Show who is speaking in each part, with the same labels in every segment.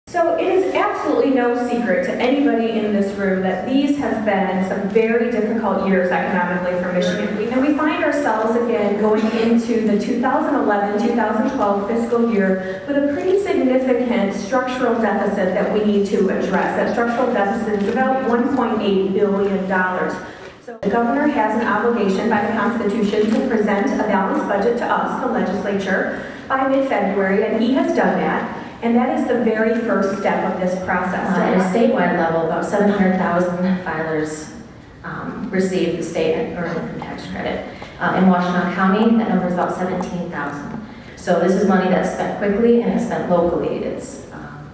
Speaker 1: So it is absolutely no secret to anybody in this room that these have been some very difficult years economically for Michigan. And we find ourselves again going into the 2011-2012 fiscal year with a pretty significant structural deficit that we need to address. That structural deficit is about $1.8 billion. So the governor has an obligation by the Constitution to present a balanced budget to us, the legislature, by mid-February, and he has done that. And that is the very first step of this process.
Speaker 2: At a statewide level, about 700,000 filers receive the state earned income tax credit. In Washtenaw County, that number is about 17,000. So this is money that's spent quickly and it's spent locally. It's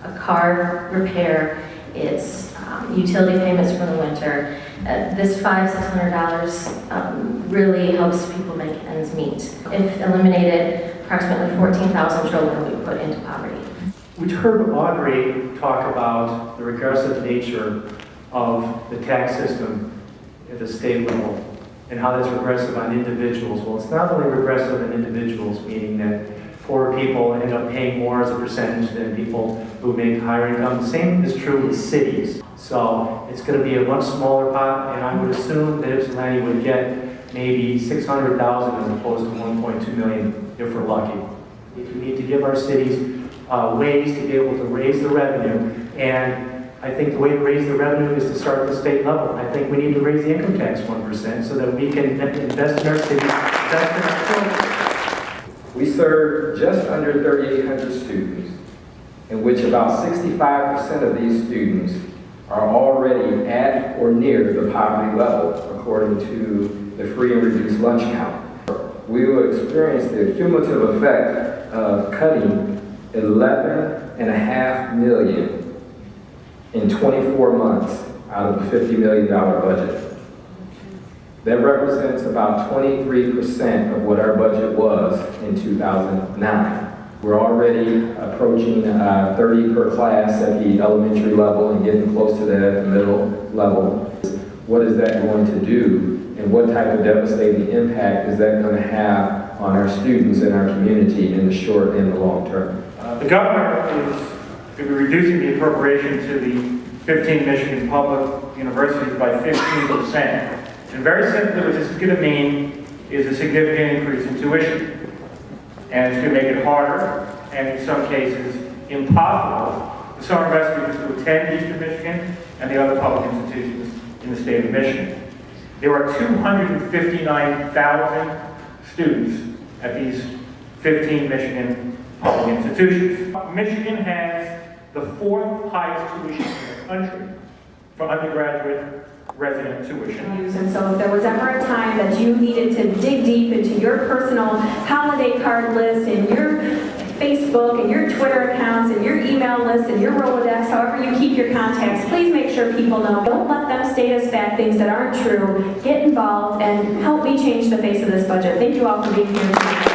Speaker 2: a car repair, it's utility payments for the winter. This $500-600 really helps people make ends meet. If eliminated, approximately 14,000 children would be put into poverty.
Speaker 3: We heard Audrey talk about the regressive nature of the tax system at the state level and how that's regressive on individuals. Well, it's not only regressive on individuals, meaning that poor people end up paying more as a percentage than people who make higher income. The same is true with cities. So it's going to be a much smaller pot, and I would assume that Ypsilanti would get maybe 600,000 as opposed to 1.2 million if we're lucky. We need to give our cities ways to be able to raise the revenue, and I think the way to raise the revenue is to start at the state level. I think we need to raise the income tax 1% so that we can invest in our cities, invest in our children.
Speaker 4: We serve just under 3,800 students, in which about 65% of these students are already at or near the poverty level, according to the free and reduced lunch count. We will experience the cumulative effect of cutting $11.5 million in 24 months out of the $50 million budget. That represents about 23% of what our budget was in 2009. We're already approaching 30 per class at the elementary level and getting close to that at the middle level. What is that going to do, and what type of devastating impact is that going to have on our students and our community in the short and the long term?
Speaker 5: The governor is going to be reducing the appropriation to the 15 Michigan public universities by 15%. And very simply, what this is going to mean is a significant increase in tuition. And it's going to make it harder, and in some cases, impossible for some of our students to attend Eastern Michigan and the other public institutions in the state of Michigan. There are 259,000 students at these 15 Michigan public institutions. Michigan has the 4th highest tuition in the country for undergraduate resident tuition.
Speaker 1: And so if there was ever a time that you needed to dig deep into your personal holiday card list and your Facebook and your Twitter accounts and your email list and your Rolodex, however you keep your contacts, please make sure people know. Don't let them state as fact things that aren't true. Get involved and help me change the face of this budget. Thank you all for being here today.